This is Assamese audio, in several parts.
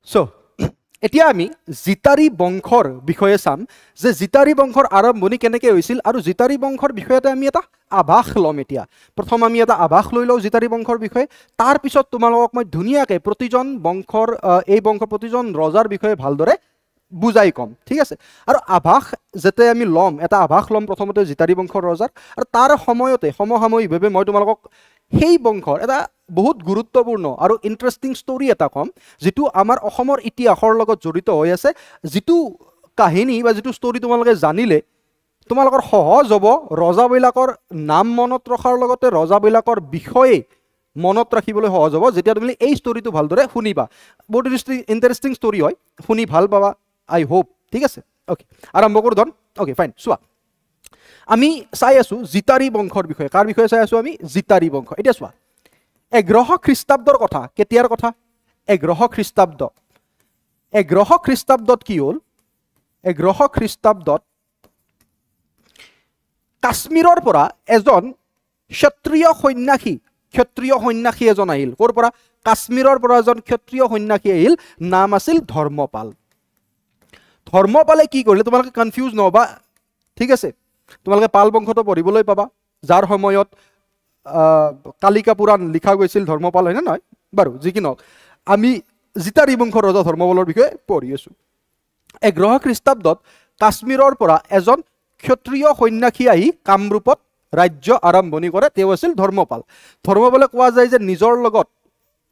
সো এতিয়া আমি জিতাৰী বংশৰ বিষয়ে চাম যে জিতাৰী বংশৰ আৰম্ভণি কেনেকৈ হৈছিল আৰু জিতাৰী বংশৰ বিষয়তে আমি এটা আভাস ল'ম। এতিয়া প্ৰথম আমি এটা আভাস লৈ লওঁ জিতাৰী বংশৰ বিষয়ে, তাৰ পিছত তোমালোকক মই ধুনীয়াকৈ প্ৰতিজন বংশৰ এই বংশৰ প্ৰতিজন ৰজাৰ বিষয়ে ভালদৰে বুজাই কম, ঠিক আছে। আৰু আভাস যেতিয়া আমি ল'ম, এটা আভাস ল'ম প্ৰথমতে জিতাৰী বংশৰ ৰজাৰ, আৰু তাৰ সময়তে সমসাময়িকভাৱে মই তোমালোকক সেই বংশৰ এটা বহুত গুৰুত্বপূৰ্ণ আৰু ইণ্টাৰেষ্টিং ষ্টৰি এটা ক'ম, যিটো আমাৰ অসমৰ ইতিহাসৰ লগত জড়িত হৈ আছে। যিটো কাহিনী বা যিটো ষ্টৰি তোমালোকে জানিলে তোমালোকৰ সহজ হ'ব ৰজাবিলাকৰ নাম মনত ৰখাৰ লগতে ৰজাবিলাকৰ বিষয়ে মনত ৰাখিবলৈ সহজ হ'ব যেতিয়া তুমি এই ষ্টৰিটো ভালদৰে শুনিবা। বহুত ইণ্টাৰেষ্টিং ষ্টৰি হয়, শুনি ভাল পাবা আই হোপ, ঠিক আছে। অ'কে, আৰম্ভ কৰোঁ ধন। অ'কে ফাইন, চোৱা আমি চাই আছোঁ জিতাৰী বংশৰ বিষয়ে। কাৰ বিষয়ে চাই আছোঁ আমি? জিতাৰী বংশ। এতিয়া চোৱা 1100 খ্ৰীষ্টাব্দৰ কথা। কেতিয়াৰ কথা? 1100 খ্ৰীষ্টাব্দ। 1100 খ্ৰীষ্টাব্দত কি হ'ল? 1100 খ্ৰীষ্টাব্দত কাশ্মীৰৰ পৰা এজন ক্ষত্ৰিয় সন্যাসী এজন আহিল। ক'ৰ পৰা? কাশ্মীৰৰ পৰা এজন ক্ষত্ৰিয় সন্যাসী আহিল, নাম আছিল ধৰ্মপাল। ধৰ্মপালে কি কৰিলে? তোমালোকে কনফিউজ নহবা, ঠিক আছে। তোমালোকে পাল বংশটো পঢ়িবলৈ পাবা, যাৰ সময়ত কালিকা পুৰাণ লিখা গৈছিল ধৰ্মপাল, হয়নে নহয়? বাৰু যি কি নহওক, আমি জিতাৰী বংশৰ ৰজা ধৰ্মপালৰ বিষয়ে পঢ়ি আছোঁ। 1100 খ্ৰীষ্টাব্দত কাশ্মীৰৰ পৰা এজন ক্ষত্ৰিয় সন্যাসী আহি কামৰূপত ৰাজ্য আৰম্ভণি কৰে। তেওঁ আছিল ধৰ্মপাল। ধৰ্মপালে কোৱা যায় যে নিজৰ লগত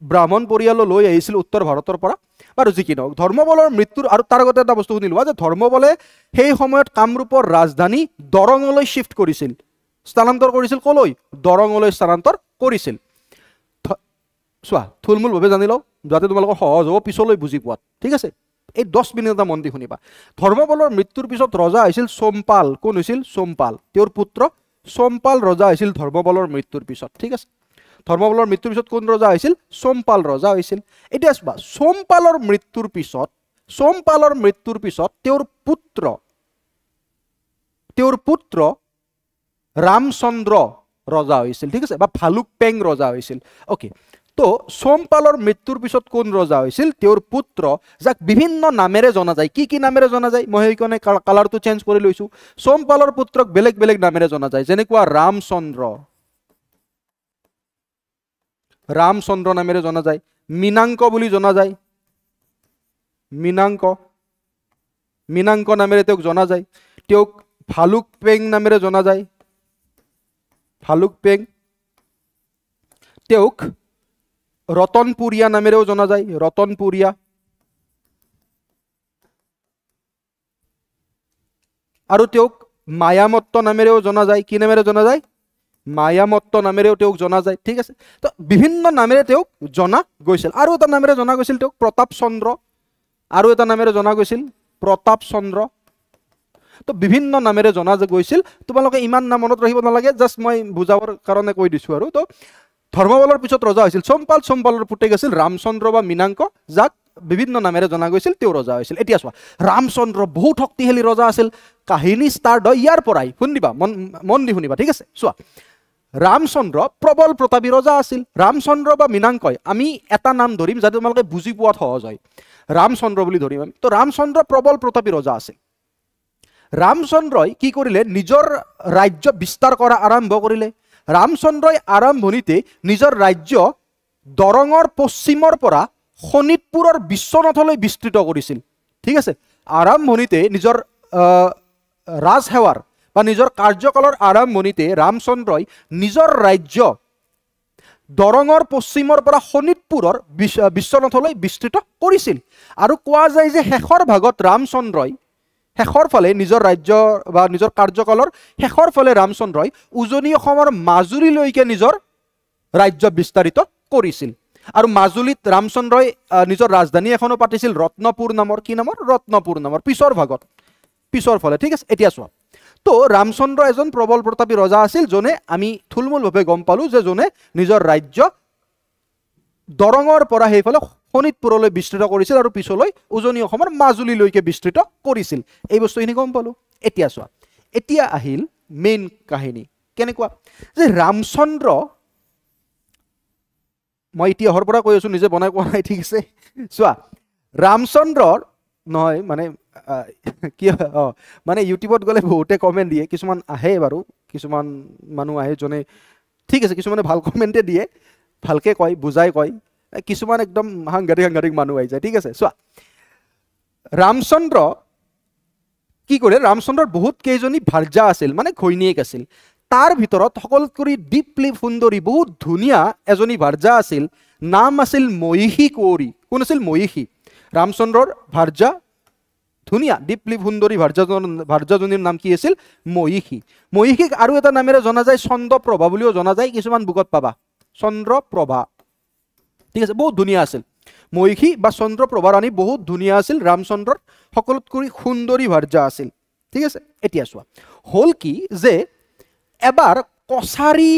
ব্ৰাহ্মণ পৰিয়ালো লৈ আহিছিল উত্তৰ ভাৰতৰ পৰা। বাৰু যি কি নহওক, ধৰ্মপালৰ মৃত্যুৰ, আৰু তাৰ আগতে এটা বস্তু শুনি লোৱা যে ধৰ্মপালে সেই সময়ত কামৰূপৰ ৰাজধানী দৰঙলৈ শিফ্ট কৰিছিল, স্থানান্তৰ কৰিছিল। ক'লৈ? দৰঙলৈ স্থানান্তৰ কৰিছিল। চোৱা থুলমূলভাৱে জানি লওঁ যাতে তোমালোকৰ সহজ হ'ব পিছলৈ বুজি পোৱাত, ঠিক আছে। এই 10 মিনিট এটা মন দি শুনিবা। ধৰ্মপালৰ মৃত্যুৰ পিছত ৰজা হৈছিল সোমপাল। কোন হৈছিল? সোমপাল। তেওঁৰ পুত্ৰ সোমপাল ৰজা হৈছিল ধৰ্মপালৰ মৃত্যুৰ পিছত, ঠিক আছে। ধৰ্মপালৰ মৃত্যুৰ পিছত কোন ৰজা হৈছিল? সোমপাল ৰজা হৈছিল। এতিয়া চোৱা সোমপালৰ মৃত্যুৰ পিছত তেওঁৰ পুত্ৰ ৰামচন্দ্ৰ ৰজা হৈছিল, ঠিক আছে, বা ভালুকপেং ৰজা হৈছিল। অ'কে, তো সোমপালৰ মৃত্যুৰ পিছত কোন ৰজা হৈছিল? তেওঁৰ পুত্ৰ, যাক বিভিন্ন নামেৰে জনা যায়। কি কি নামেৰে জনা যায়? মই সেইকাৰণে কালাৰটো চেঞ্জ কৰি লৈছোঁ। সোমপালৰ পুত্ৰক বেলেগ বেলেগ নামেৰে জনা যায়, যেনেকুৱা ৰামচন্দ্ৰ নামেৰে জনা যায়, মীনাংক বুলি জনা যায়, মীনাংক নামেৰে তেওঁক জনা যায়। তেওঁক ভালুকপেং নামেৰে জনা যায়, ভালুকপেং। তেওঁক ৰতনপুৰীয়া নামেৰেও জনা যায়, ৰতনপুৰীয়া। আৰু তেওঁক মায়ামত্ত নামেৰেও জনা যায়। কি নামেৰে জনা যায়? মায়ামত্ত নামেৰেও তেওঁক জনা যায়, ঠিক আছে। তো বিভিন্ন নামেৰে তেওঁক জনা গৈছিল। আৰু এটা নামেৰে জনা গৈছিল তেওঁক প্ৰতাপ চন্দ্ৰ, আৰু এটা নামেৰে জনা গৈছিল প্ৰতাপ চন্দ্ৰ। তো বিভিন্ন নামেৰে জনা গৈছিল। তোমালোকে ইমান নাম মনত ৰাখিব নালাগে, জাষ্ট মই বুজাবৰ কাৰণে কৈ দিছোঁ। আৰু তো ধৰ্মপালৰ পিছত ৰজা হৈছিল সোমপাল। সোমপালৰ পুতেক আছিল ৰামচন্দ্ৰ বা মীনাংক, যাক বিভিন্ন নামেৰে জনা গৈছিল, তেওঁ ৰজা হৈছিল। এতিয়া চোৱা ৰামচন্দ্ৰ বহুত শক্তিশালী ৰজা আছিল। কাহিনী ষ্টাৰ্ট হয় ইয়াৰ পৰাই, শুনিবা, মন দি শুনিবা, ঠিক আছে। চোৱা ৰামচন্দ্ৰ প্ৰবল প্ৰতাপী ৰজা আছিল। ৰামচন্দ্ৰ বা মীনাংকই, আমি এটা নাম ধৰিম যাতে তোমালোকে বুজি পোৱাত সহজ হয়, ৰামচন্দ্ৰ বুলি ধৰিম আমি। তো ৰামচন্দ্ৰ প্ৰবল প্ৰতাপী ৰজা আছিল। ৰামচন্দ্ৰই কি কৰিলে? নিজৰ ৰাজ্য বিস্তাৰ কৰা আৰম্ভ কৰিলে। ৰামচন্দ্ৰই আৰম্ভণিতে নিজৰ ৰাজ্য দৰঙৰ পশ্চিমৰ পৰা শোণিতপুৰৰ বিশ্বনাথলৈ বিস্তৃত কৰিছিল, ঠিক আছে। আৰম্ভণিতে নিজৰ ৰাজসেৱাৰ বা নিজৰ কাৰ্যকালৰ আৰম্ভণিতে ৰামচন্দ্ৰই নিজৰ ৰাজ্য দৰঙৰ পশ্চিমৰ পৰা শোণিতপুৰৰ বিশ্বনাথলৈ বিস্তৃত কৰিছিল। আৰু কোৱা যায় যে শেষৰ ভাগত ৰামচন্দ্ৰই, শেষৰ ফালে নিজৰ ৰাজ্য বা নিজৰ কাৰ্যকালৰ শেষৰ ফালে ৰামচন্দ্ৰই উজনি অসমৰ মাজুলীলৈকে নিজৰ ৰাজ্য বিস্তাৰিত কৰিছিল। আৰু মাজুলীত ৰামচন্দ্ৰই নিজৰ ৰাজধানী এখনো পাতিছিল, ৰত্নপুৰ নামৰ। কি নামৰ? ৰত্নপুৰ নামৰ, পিছৰ ভাগত, পিছৰ ফালে, ঠিক আছে। এতিয়া চোৱা, তো ৰামচন্দ্ৰ এজন প্ৰবল প্ৰতাপী ৰজা আছিল, যোনে আমি থুলমূলভাৱে গম পালোঁ যে যোনে নিজৰ ৰাজ্য দৰঙৰ পৰা সেইফালে শোণিতপুৰলৈ বিস্তৃত কৰিছিল আৰু পিছলৈ উজনি অসমৰ মাজুলীলৈকে বিস্তৃত কৰিছিল। এই বস্তুখিনি গম পালোঁ। এতিয়া চোৱা, এতিয়া আহিল মেইন কাহিনী। কেনেকুৱা যে ৰামচন্দ্ৰ, মই ইতিহাসৰ পৰা কৈ আছোঁ, নিজে বনাই কোৱা নাই, ঠিক আছে। চোৱা ৰামচন্দ্ৰৰ নহয় মানে কি মানে ইউটিউবত গ'লে বহুতে কমেণ্ট দিয়ে, কিছুমান আহে বাৰু, কিছুমান মানুহ আহে যোনে ঠিক আছে কিছুমানে ভাল কমেণ্টে দিয়ে, ভালকৈ কয় বুজাই কয়, কিছুমান একদম সাংঘাতিক মানুহ আহি যায়। ঠিক আছে, চোৱা ৰামচন্দ্ৰ কি কৰে, ৰামচন্দ্ৰৰ বহুত কেইজনী ভাৰ্যা আছিল মানে ঘৈণীয়েক আছিল, তাৰ ভিতৰত সকলোতকৈ ডিপলি সুন্দৰী বহুত ধুনীয়া এজনী ভাৰ্যা আছিল, নাম আছিল মহিষী কুঁৱৰী। কোন আছিল? মহিষী। ৰামচন্দ্ৰৰ ভাৰ্যা ধুনীয়া ডিপলি সুন্দৰী ভাৰ্যাজনীৰ নাম কি আছিল? মহিষী। মহিষীক আৰু এটা নামেৰে জনা যায় চন্দ্ৰপ্ৰভা বুলিও জনা যায়, কিছুমান বুকত পাবা চন্দ্ৰপ্ৰভা। ঠিক আছে, বহুত ধুনীয়া আছিল মহিষী বা চন্দ্ৰপ্ৰভা ৰাণী, বহুত ধুনীয়া আছিল, ৰামচন্দ্ৰৰ সকলোতকৈ সুন্দৰী ভাৰ্যা আছিল। ঠিক আছে, এতিয়া চোৱা হ'ল কি যে এবাৰ কছাৰী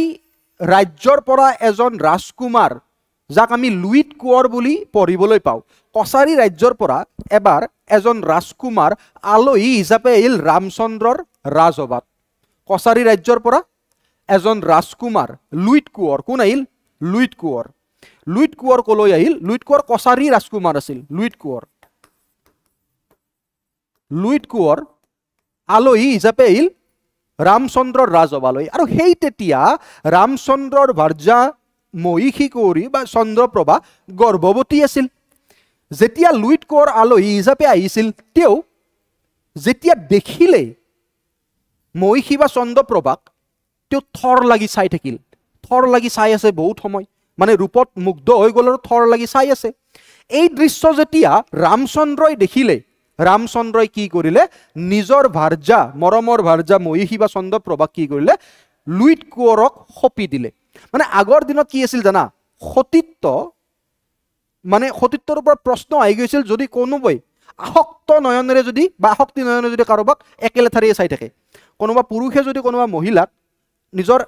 ৰাজ্যৰ পৰা এজন ৰাজকুমাৰ, যাক আমি লুইত কোঁৱৰ বুলি পঢ়িবলৈ পাওঁ, কছাৰী ৰাজ্যৰ পৰা এবাৰ এজন ৰাজকুমাৰ আলহী হিচাপে আহিল ৰামচন্দ্ৰৰ ৰাজসভাত। কছাৰী ৰাজ্যৰ পৰা এজন ৰাজকুমাৰ লুইত কোঁৱৰ, কোন আহিল? লুইত কোঁৱৰ। লুইত কোঁৱৰ কলৈ আহিল? লুইত কোঁৱৰ কছাৰী ৰাজকুমাৰ আছিল। লুইত কোঁৱৰ আলহী হিচাপে আহিল ৰামচন্দ্ৰৰ ৰাজসভালৈ। আৰু সেই তেতিয়া ৰামচন্দ্ৰৰ ভাৰ্যা মহিষী কুঁৱৰী বা চন্দ্ৰপ্ৰভা গৰ্ভৱতী আছিল। যেতিয়া লুইত কোঁৱৰ আলহী হিচাপে আহিছিল, তেওঁ যেতিয়া দেখিলে মহিষী বা চন্দ্ৰপ্ৰভাক, তেওঁ থৰ লাগি চাই থাকিল। থৰ লাগি চাই আছে বহুত সময়, মানে ৰূপত মুগ্ধ হৈ গ'ল আৰু থৰ লাগি চাই আছে। এই দৃশ্য যেতিয়া ৰামচন্দ্ৰই দেখিলে, ৰামচন্দ্ৰই কি কৰিলে, নিজৰ ভাৰ্যা, মৰমৰ ভাৰ্যা মহিষী বা চন্দ্ৰপ্ৰভাক কি কৰিলে, লুইত কোঁৱৰক সঁপি দিলে। মানে আগৰ দিনত কি আছিল জানা, সতীত্ব, মানে সতীত্বৰ ওপৰত প্ৰশ্ন আহি গৈছিল যদি কোনোবাই আসক্ত নয়নেৰে যদি বা আসক্তি নয়নেৰে যদি কাৰোবাক একেলেঠাৰিয়ে চাই থাকে, কোনোবা পুৰুষে যদি কোনোবা মহিলাক নিজৰ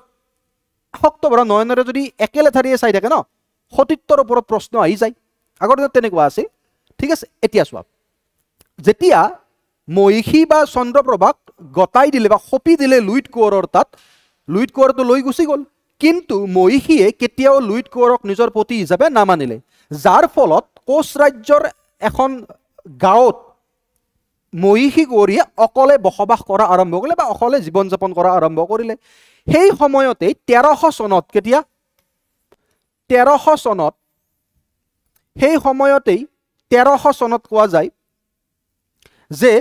আসক্ত ভৰা নয়নেৰে যদি একেলেঠাৰিয়ে চাই থাকে ন, সতীত্বৰ ওপৰত প্ৰশ্ন আহি যায়। আগৰ দিনত তেনেকুৱা আছিল। ঠিক আছে, এতিয়া চোৱা যেতিয়া মহিষী বা চন্দ্ৰপ্ৰভাক গতাই দিলে বা সঁপি দিলে লুইত কোঁৱৰৰ তাত, লুইত কোঁৱৰটো লৈ গুচি গ'ল। কিন্তু মহিষীয়ে কেতিয়াও লুইত কোঁৱৰক নিজৰ পতি হিচাপে নামানিলে, যাৰ ফলত কোচ ৰাজ্যৰ এখন গাঁৱত মহিষী কুঁৱৰীয়ে অকলে বসবাস কৰা আৰম্ভ কৰিলে বা অকলে জীৱন যাপন কৰা আৰম্ভ কৰিলে। সেই সময়তেই 1300 চনত, কেতিয়া 1300 চনত, সেই সময়তেই 1300 চনত কোৱা যায় যে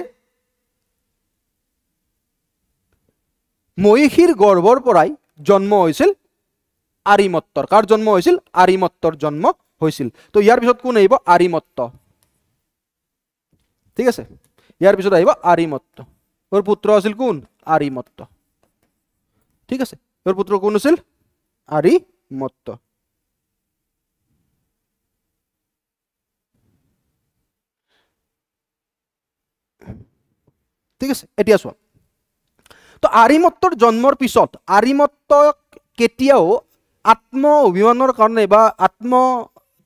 মহিষীৰ গৰ্ভৰ পৰাই জন্ম হৈছিল আৰিমত্তৰ। কাৰ জন্ম হৈছিল? আৰিমত্তৰ জন্ম হৈছিল। তো ইয়াৰ পিছত কোন আহিব? আৰিমত্ত। ঠিক আছে, ইয়াৰ পিছত আহিব আৰিমত্ত। ওৰ পুত্ৰ আছিল কোন? আৰিমত্ত। ঠিক আছে, ওৰ পুত্ৰ কোন আছিল? আৰিমত্ত। ঠিক আছে, এতিয়া চোৱা তো আৰিমত্তৰ জন্মৰ পিছত আৰিমত্তক কেতিয়াও আত্ম অভিমানৰ কাৰণে বা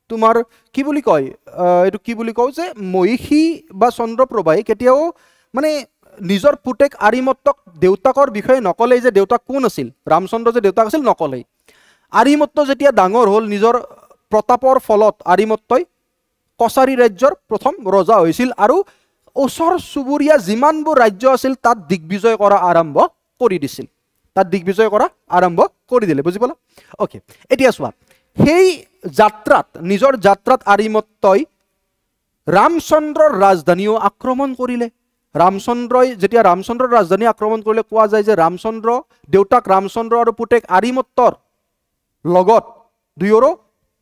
তোমাৰ কি বুলি কয়, এইটো কি বুলি কওঁ যে মহিষী বা চন্দ্ৰপ্ৰভাই কেতিয়াও মানে নিজৰ পুতেক আৰিমত্তক দেউতাকৰ বিষয়ে নকলেই, যে দেউতাক কোন আছিল, ৰামচন্দ্ৰ যে দেউতাক আছিল নকলেই। আৰিমত্ত যেতিয়া ডাঙৰ হ'ল, নিজৰ প্ৰতাপৰ ফলত আৰিমত্তই কছাৰী ৰাজ্যৰ প্ৰথম ৰজা হৈছিল আৰু ওচৰ চুবুৰীয়া যিমানবোৰ ৰাজ্য আছিল তাত দিগ্বিজয় কৰা আৰম্ভ কৰি দিছিল। তাত দিগ্বিজয় কৰা আৰম্ভ কৰি দিলে, বুজি পালা? অ'কে, এতিয়া চোৱা সেই যাত্ৰাত, নিজৰ যাত্ৰাত আৰিমত্তই ৰামচন্দ্ৰৰ ৰাজধানীও আক্ৰমণ কৰিলে। ৰামচন্দ্ৰই যেতিয়া ৰামচন্দ্ৰৰ ৰাজধানী আক্ৰমণ কৰিলে, কোৱা যায় যে ৰামচন্দ্ৰ, দেউতাক ৰামচন্দ্ৰ আৰু পুতেক আৰিমত্তৰ লগত দুয়োৰো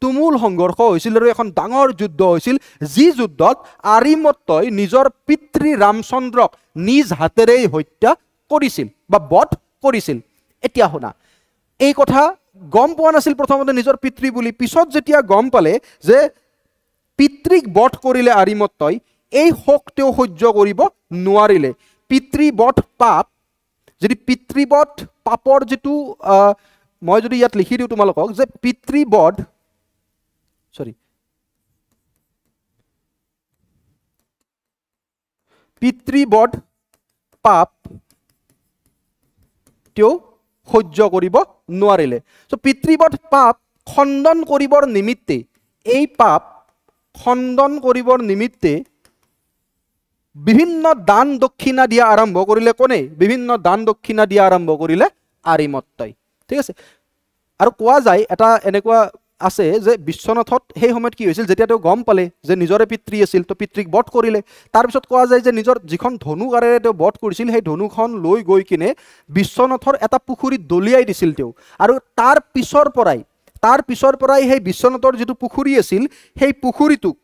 তুমুল সংঘৰ্ষ হৈছিল আৰু এখন ডাঙৰ যুদ্ধ হৈছিল, যি যুদ্ধত আৰিমত্তই নিজৰ পিতৃ ৰামচন্দ্ৰক নিজ হাতেৰেই হত্যা কৰিছিল বা বধ কৰিছিল। এতিয়া শুনা, এই কথা গম পোৱা নাছিল প্ৰথমতে নিজৰ পিতৃ বুলি, পিছত যেতিয়া গম পালে যে পিতৃক বধ কৰিলে আৰিমত্তই, এই শোক তেওঁ সহ্য কৰিব নোৱাৰিলে। পিতৃবধ পাপ, যদি পিতৃবধ পাপৰ যিটো মই যদি ইয়াত লিখি দিওঁ তোমালোকক যে পিতৃবধ পাপ তেওঁ সহ্য কৰিব নোৱাৰিলে। চ' পিতৃবধ পাপ খণ্ডন কৰিবৰ নিমিত্তে, এই পাপ খণ্ডন কৰিবৰ নিমিত্তে বিভিন্ন দান দক্ষিণা দিয়া আৰম্ভ কৰিলে কোনে বিভিন্ন দান দক্ষিণা দিয়া আৰম্ভ কৰিলে আৰিমত্তই ঠিক আছে আৰু কোৱা যায় এটা এনেকুৱা আছে যে বিশ্বনাথত সেই সময়ত কি হৈছিল যেতিয়া তেওঁ গম পালে যে নিজৰে পিতৃ আছিল তো পিতৃক বধ কৰিলে তাৰপিছত কোৱা যায় যে নিজৰ যিখন ধনুকাৰেৰে তেওঁ বধ কৰিছিল সেই ধনুখন লৈ গৈ কিনে বিশ্বনাথৰ এটা পুখুৰীত দলিয়াই দিছিল তেওঁ আৰু তাৰ পিছৰ পৰাই সেই বিশ্বনাথৰ যিটো পুখুৰী আছিল সেই পুখুৰীটোক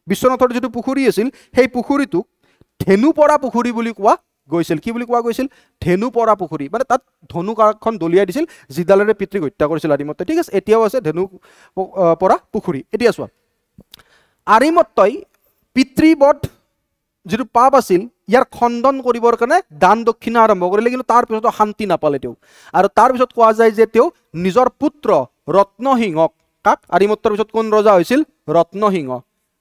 বিশ্বনাথৰ যিটো পুখুৰী আছিল সেই পুখুৰীটোক ধেনুপৰা পুখুৰী বুলি কোৱা গৈছিল কি বুলি কোৱা গৈছিল ধেনুপৰা পুখুৰী মানে তাত ধনুকাৰখন দলিয়াই দিছিল যিডালেৰে পিতৃক হত্যা কৰিছিল আৰিমত্তই ঠিক আছে এতিয়াও আছে ধেনুপৰা পুখুৰী এতিয়া চোৱা আৰিমত্তই পিতৃবধ যিটো পাপ আছিল ইয়াৰ খণ্ডন কৰিবৰ কাৰণে দান দক্ষিণা আৰম্ভ কৰিলে কিন্তু তাৰ পিছত শান্তি নাপালে তেওঁ আৰু তাৰ পিছত কোৱা যায় যে তেওঁ নিজৰ পুত্ৰ ৰত্নসিংহক কাক আৰিমত্তৰ পিছত কোন ৰজা হৈছিল ৰত্নসিংহ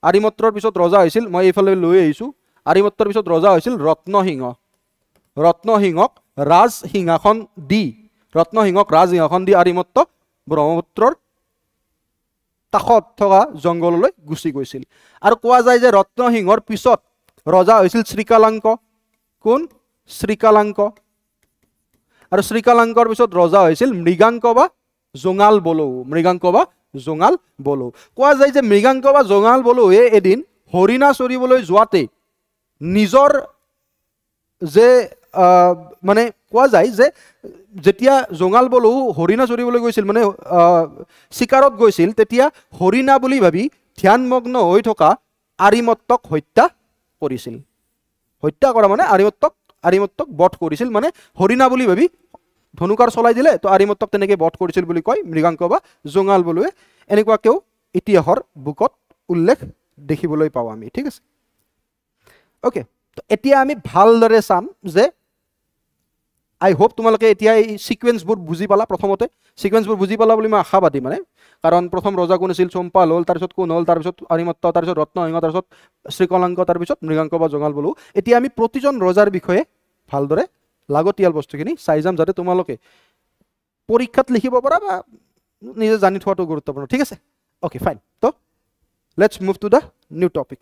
আৰিমত্তৰ পিছত ৰজা হৈছিল মই এইফালে লৈ আহিছো আৰিমত্তৰ পিছত ৰজা হৈছিল ৰত্নসিংহক ৰাজসিংহাসন দি আৰিমত্ত ব্ৰহ্মপুত্ৰৰ কাষত থকা জংগললৈ গুচি গৈছিল আৰু কোৱা যায় যে ৰত্নসিংহৰ পিছত ৰজা হৈছিল শ্ৰীকালাংক কোন শ্ৰীকালাংক আৰু শ্ৰীকালাংকৰ পিছত ৰজা হৈছিল মৃগাংক বা জোঙাল বলৌ কোৱা যায় যে মৃগাংক বা জোঙাল বলৌৱে এদিন হৰিণা চৰিবলৈ যোৱাতে নিজৰ যে মানে কোৱা যায় যে যেতিয়া জোঙাল বলৌ হৰিণা চৰিবলৈ গৈছিল মানে চিকাৰত গৈছিল তেতিয়া হৰিণা বুলি ভাবি ধ্যানমগ্ন হৈ থকা আৰিমত্তক হত্যা কৰিছিল হত্যা কৰা মানে আৰিমত্তক বধ কৰিছিল মানে হৰিণা বুলি ভাবি ধনুকাৰ চলাই দিলে তো আৰিমত্তক তেনেকৈ বধ কৰিছিল বুলি কয় মৃগাংক বা জোঙাল বলৌৱে এনেকুৱাকেও ইতিহাসৰ বুকত উল্লেখ দেখিবলৈ পাওঁ আমি ঠিক আছে ওকে তো এতিয়া আমি ভালদৰে চাম যে আই হোপ তোমালোকে এতিয়া এই সিকুৱেন্সবোৰ বুজি পালা প্ৰথমতে সিকুৱেন্সবোৰ বুজি পালা বুলি মই আশাবাদী মানে কাৰণ প্ৰথম ৰজা কোন আছিল চম্পাল হ'ল তাৰপিছত কোন হ'ল তাৰপিছত আৰিমত্ত তাৰপিছত ৰত্নসিংহ তাৰপিছত শ্ৰীকলাংক তাৰপিছত মৃগাংক বা জোঙাল বলৌ এতিয়া আমি প্ৰতিজন ৰজাৰ বিষয়ে ভালদৰে লাগতিয়াল বস্তুখিনি চাই যাম যাতে তোমালোকে পৰীক্ষাত লিখিব পাৰা বা নিজে জানি থোৱাটো গুৰুত্বপূৰ্ণ ঠিক আছে ওকে ফাইন তো let's move to the new topic